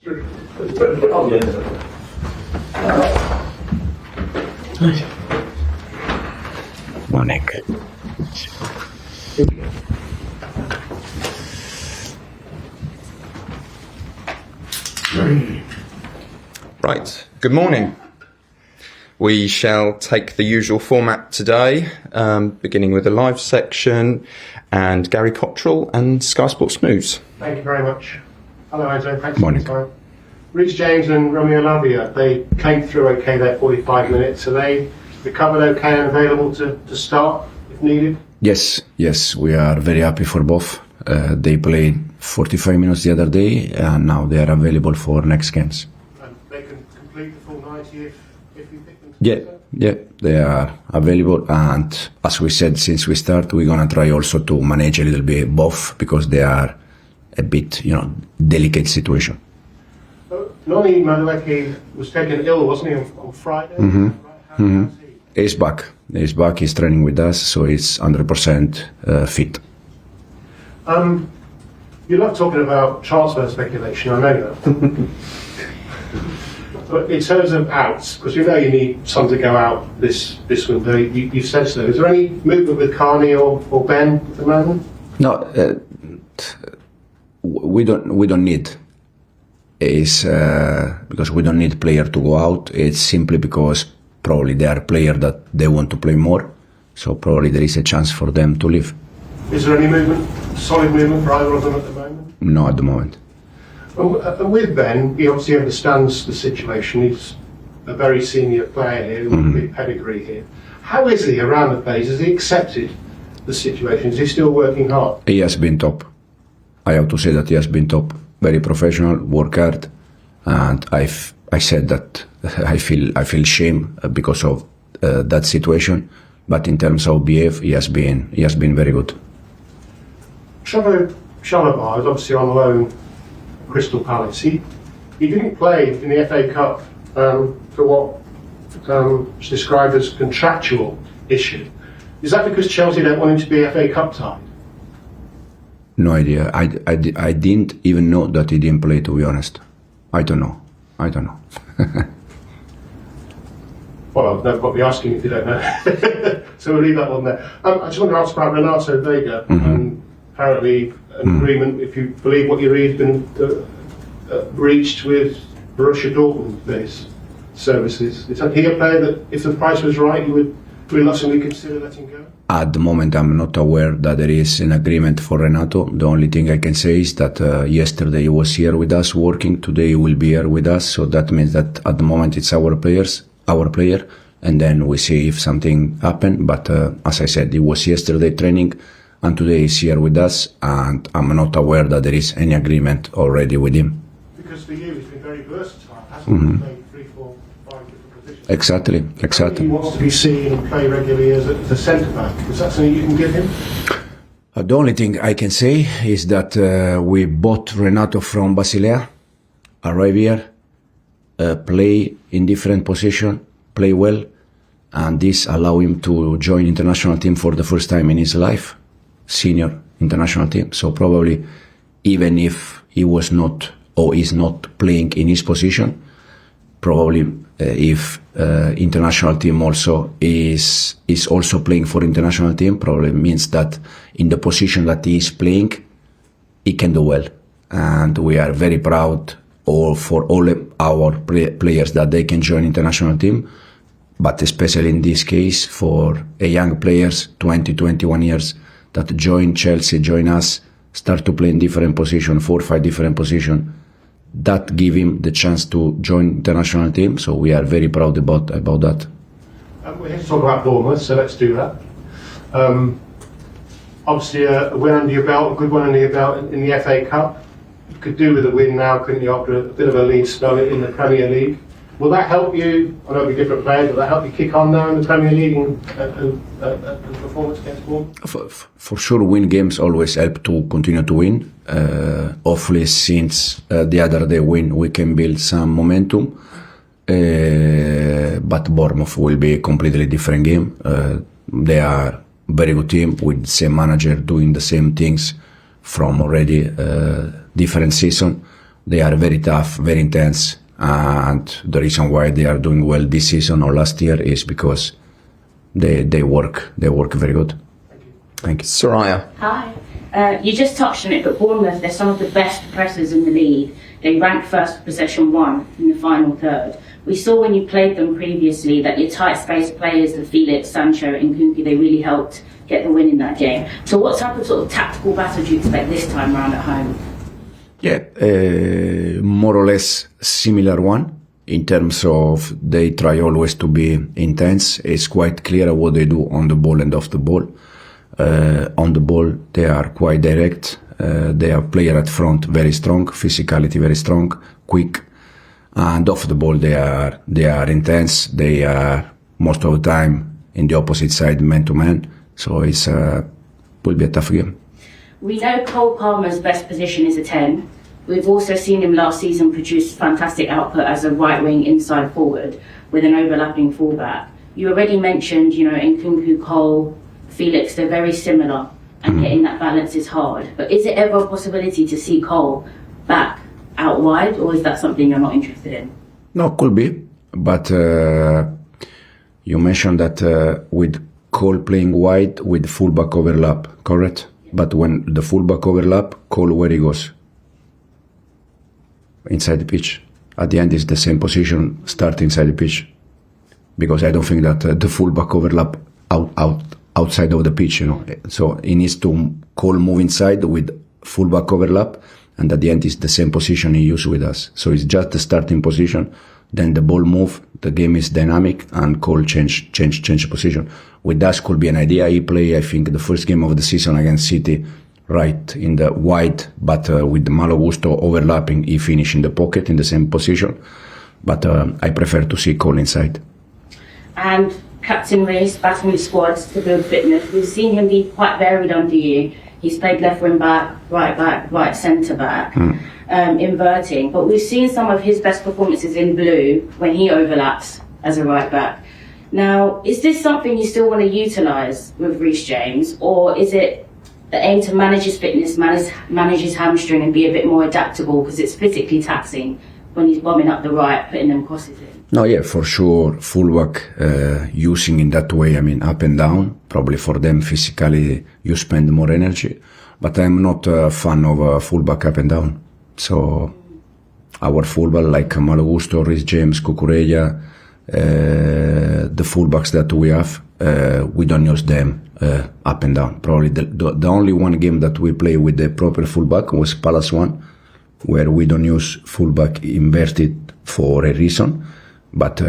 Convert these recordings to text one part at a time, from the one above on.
Monica. Right, good morning. We shall take the usual format today, beginning with the live section and Gary Cottrell and Sky Sports News. Thank you very much. Hello, Enzo. Thanks Morning. for your time. Reece James and Romeo Lavia, they came through okay their 45 minutes. Are they recovered okay and available to start if needed? Yes, we are very happy for both. They played 45 minutes the other day, and now they are available for next games. And they can complete the full 90 if you pick them? Yeah, they are available, and as we said since we start, we're gonna try also to manage a little bit both because they are a bit, delicate situation. Noni Madueke was taken ill, wasn't he, on Friday? Mm-hmm. How's he? He's back. He's training with us, so he's 100% fit. You love talking about transfer speculation, I know that. But in terms of outs, because you need some to go out this window, you said so. Is there any movement with Carney or Ben at the moment? No, we don't need. It's because we don't need player to go out. It's simply because probably they are players that they want to play more. So probably there is a chance for them to leave. Is there any movement, solid movement for either of them at the moment? No, at the moment. And with Ben, he obviously understands the situation. He's a very senior player here, with a big pedigree here. How is he around the place? Has he accepted the situation? Is he still working hard? He has been top. I have to say that he has been top. Very professional, work hard, and I said that I feel shame because of that situation. But in terms of behave, he has been very good. Chalobah is obviously on loan at Crystal Palace. He didn't play in the FA Cup for what is described as contractual issue. Is that because Chelsea don't want him to be FA Cup tied? No idea. I didn't even know that he didn't play, to be honest. I don't know. Well, I've got to be asking if you don't know. So we'll leave that one there. I just want to ask about Renato Veiga. Apparently, an agreement, if you believe what you read, has been reached with Borussia Dortmund for his services. Is he a player that, if the price was right, you would reluctantly consider letting go? At the moment, I'm not aware that there is an agreement for Renato. The only thing I can say is that yesterday he was here with us working. Today he will be here with us. So that means that at the moment it's our player, and then we see if something happened. But as I said, he was yesterday training, and today he's here with us. And I'm not aware that there is any agreement already with him. Because for you, he's been very versatile, hasn't he? Played 3, 4, 5 different positions. Exactly. He wants to be seen and play regularly as a centre back. Is that something you can give him? The only thing I can say is that we bought Renato from Basilea, arrive here, play in different position, play well, and this allow him to join international team for the first time in his life, senior international team. So probably even if he was not or is not playing in his position, probably if international team also is also playing for international team, probably means that in the position that he is playing, he can do well. And we are very proud for all our players that they can join international team, but especially in this case for a young players, 20, 21 years, that join Chelsea, join us, start to play in different position, 4 or 5 different position, that give him the chance to join international team. So we are very proud about that. We're here to talk about Bournemouth, so let's do that. Obviously a win under your belt, a good one under your belt in the FA Cup. You could do with a win now, couldn't you, after a bit of a lead spell in the Premier League? Will that help you? I know it'll be different players, will that help you kick on now in the Premier League and performance against Bournemouth? For sure, win games always help to continue to win. Hopefully, since the other day win, we can build some momentum. But Bournemouth will be a completely different game. They are a very good team with the same manager doing the same things from already different season. They are very tough, very intense, and the reason why they are doing well this season or last year is because they work very good. Thank you. Soraya. Hi. You just touched on it, but Bournemouth, they're some of the best pressers in the league. They ranked first possession 1 in the final third. We saw when you played them previously that your tight space players, the Felix, Sancho and Nkunku, they really helped get the win in that game. So what type of sort of tactical battle do you expect this time round at home? Yeah, more or less similar one in terms of they try always to be intense. It's quite clear what they do on the ball and off the ball. On the ball, they are quite direct. They have player at front very strong, physicality very strong, quick, and off the ball they are intense. They are most of the time in the opposite side, man to man. So it's will be a tough game. We know Cole Palmer's best position is a 10. We've also seen him last season produce fantastic output as a right wing inside forward with an overlapping fullback. You already mentioned, Nkunku, Cole, Felix, they're very similar, and getting that balance is hard. But is it ever a possibility to see Cole back out wide, or is that something you're not interested in? No, could be. But you mentioned that with Cole playing wide with fullback overlap, correct? But when the fullback overlap, Cole where he goes? Inside the pitch. At the end, it's the same position, start inside the pitch. Because I don't think that the fullback overlap outside of the pitch, So he needs to Cole move inside with fullback overlap, and at the end, it's the same position he used with us. So it's just the starting position. Then the ball move, the game is dynamic, and Cole change position. With that could be an idea. He play, I think, the first game of the season against City, right in the wide, but with the Malo Gusto overlapping, he finish in the pocket in the same position. But I prefer to see Cole inside. And Captain Reece, battling with squads to build fitness. We've seen him be quite varied under you. He's played left wing back, right centre back, inverting. But we've seen some of his best performances in blue when he overlaps as a right back. Now, is this something you still want to utilise with Reece James, or is it the aim to manage his fitness, manage his hamstring and be a bit more adaptable, because it's physically taxing when he's bombing up the right, putting them crosses in? No, yeah, for sure. Fullback using in that way, up and down. Probably for them physically you spend more energy. But I'm not a fan of fullback up and down. So our fullback like Malo Gusto, Reece James, Cucurella, the fullbacks that we have, we don't use them up and down. Probably the only one game that we play with the proper fullback was Palace one, where we don't use fullback inverted for a reason. But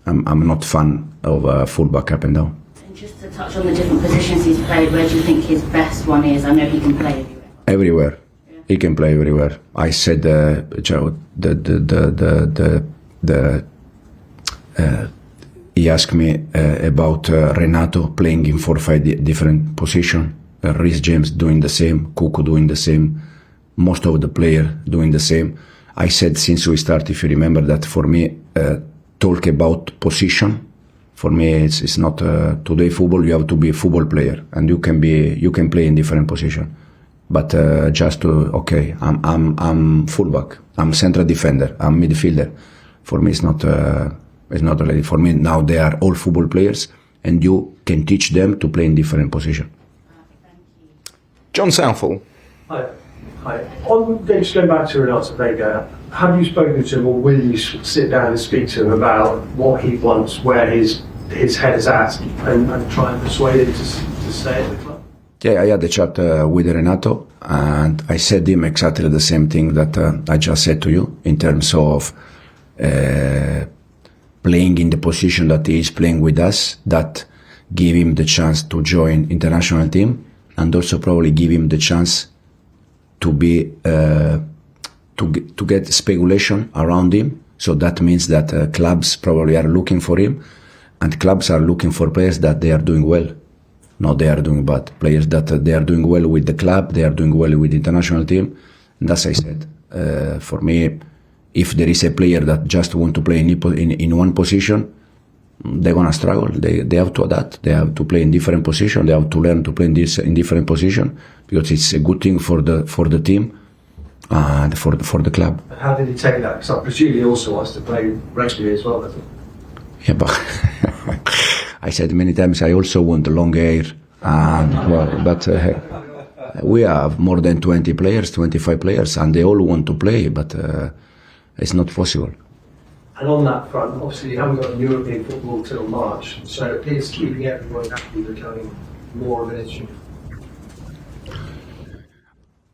I'm not fan of fullback up and down. And just to touch on the different positions he's played, where do you think his best one is? I know he can play everywhere. Everywhere. Yeah. He can play everywhere. I said he asked me about Renato playing in 4 or 5 different positions. Reece James doing the same, Cucu doing the same, most of the players doing the same. I said since we started, if you remember, that for me, talk about position. For me, it's not today football. You have to be a football player, and you can play in different position. But I'm fullback. I'm central defender. I'm midfielder. For me, it's not really. For me now, they are all football players, and you can teach them to play in different position. John Southall. Hi. Just going back to Renato Veiga, have you spoken to him, or will you sit down and speak to him about what he wants, where his head is at, and try and persuade him to stay at the club? Yeah, I had a chat with Renato, and I said him exactly the same thing that I just said to you, in terms of playing in the position that he is playing with us, that give him the chance to join international team, and also probably give him the chance to be to get speculation around him. So that means that clubs probably are looking for him, and clubs are looking for players that they are doing well, not they are doing bad. Players that they are doing well with the club, they are doing well with the international team. And as I said, for me, if there is a player that just want to play in one position, they're gonna struggle. They have to adapt. They have to play in different positions. They have to learn to play in different positions, because it's a good thing for the team, and for the club. And how did he take that? Because I presume he also wants to play regularly as well, doesn't he? Yeah, but I said many times I also want long hair, and but we have more than 20 players, 25 players, and they all want to play, but it's not possible. And on that front, obviously you haven't got European football till March, so is keeping everyone happy becoming more of an issue?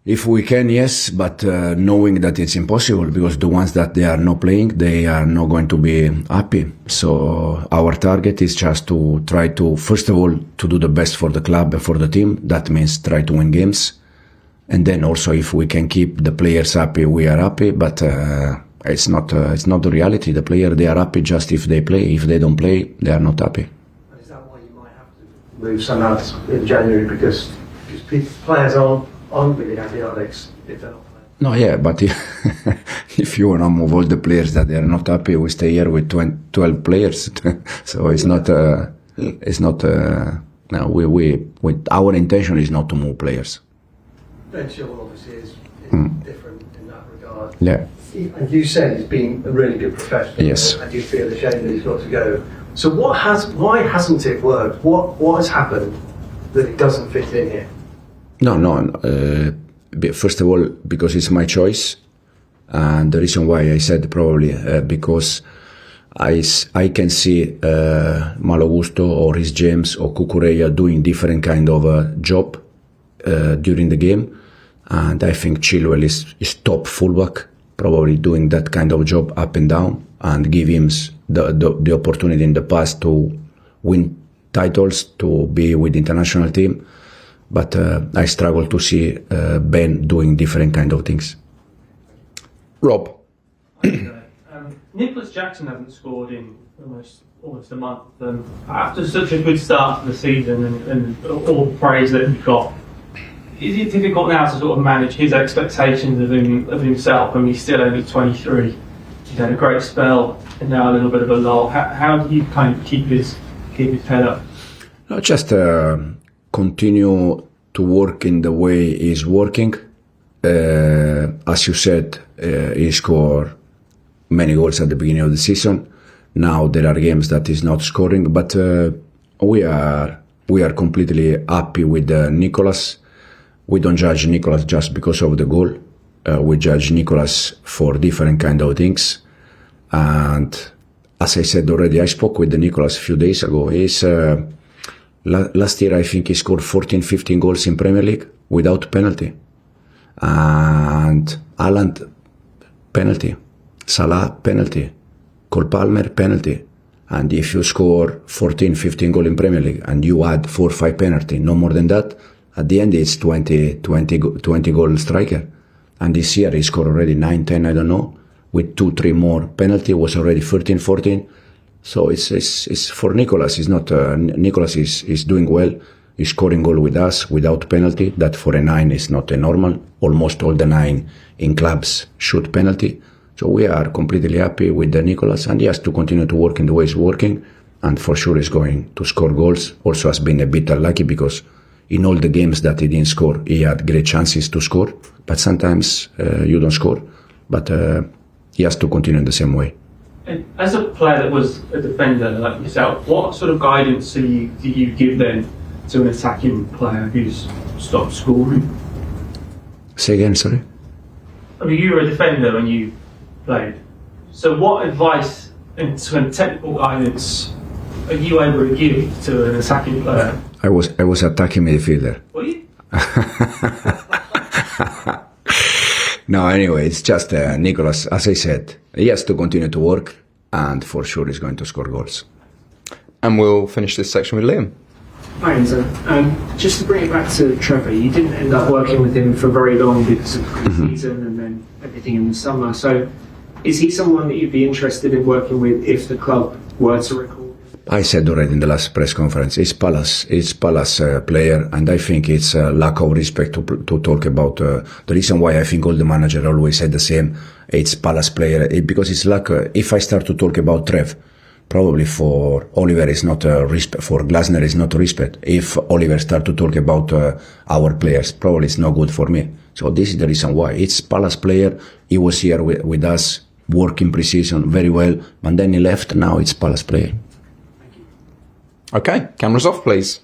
If we can, yes, but knowing that it's impossible, because the ones that they are not playing, they are not going to be happy. So our target is just to try to, first of all, to do the best for the club and for the team. That means try to win games. And then also if we can keep the players happy, we are happy, but it's not the reality. The player, they are happy just if they play. If they don't play, they are not happy. And is that why you might have to move some out in January, because players aren't really happy, are they, if they're not playing? No, yeah, but if you want to move all the players that they are not happy, we stay here with 12 players. So it's not. No, our intention is not to move players. Ben Chilwell obviously is different in that regard. Yeah. And you said he's been a really good professional. Yes. And you feel ashamed that he's got to go. So why hasn't it worked? What has happened that it doesn't fit in here? No. First of all, because it's my choice, and the reason why I said probably because I can see Malo Gusto or Reece James or Cucurella doing different kind of job during the game, and I think Chilwell is top fullback, probably doing that kind of job up and down, and give him the opportunity in the past to win titles, to be with the international team. But I struggle to see Ben doing different kind of things. Rob. Nicholas Jackson hasn't scored in almost a month. After such a good start to the season and all the praise that he got, is it difficult now to sort of manage his expectations of himself when he's still only 23? He's had a great spell and now a little bit of a lull. How do you kind of keep his head up? No, just continue to work in the way he's working. As you said, he scored many goals at the beginning of the season. Now there are games that he's not scoring, but we are completely happy with Nicolas. We don't judge Nicolas just because of the goal. We judge Nicolas for different kind of things. And as I said already, I spoke with Nicolas a few days ago. He's last year I think he scored 14-15 goals in Premier League without penalty. And Haaland, penalty. Salah, penalty. Cole Palmer, penalty. And if you score 14-15 goals in Premier League and you add 4 or 5 penalty, no more than that, at the end it's 20 goal striker. And this year he scored already 9-10, I don't know, with 2-3 more penalty, was already 13-14. So it's for Nicolas. It's not Nicolas is doing well. He's scoring goal with us without penalty. That for a 9 is not a normal. Almost all the 9 in clubs shoot penalty. So we are completely happy with Nicolas, and he has to continue to work in the way he's working. And for sure he's going to score goals. Also has been a bit unlucky because in all the games that he didn't score, he had great chances to score. But sometimes you don't score. But he has to continue in the same way. And as a player that was a defender like yourself, what sort of guidance do you give then to an attacking player who's stopped scoring? Say again, sorry? I mean, you were a defender when you played. So what advice and technical guidance are you able to give to an attacking player? I was attacking midfielder. Were you? No, anyway, it's just Nicolas, as I said, he has to continue to work, and for sure he's going to score goals. And we'll finish this section with Liam. Hi Enzo. Just to bring it back to Trevor, you didn't end up working with him for very long because of the season and then everything in the summer. So is he someone that you'd be interested in working with if the club were to recall? I said already in the last press conference, it's Palace player, and I think it's a lack of respect to talk about the reason why I think all the managers always said the same. It's Palace player because it's like if I start to talk about Trev, probably for Oliver is not respect, for Glasner is not respect. If Oliver start to talk about our players, probably it's not good for me. So this is the reason why. It's Palace player. He was here with us, working pre-season very well, and then he left. Now it's Palace player. Okay, cameras off, please.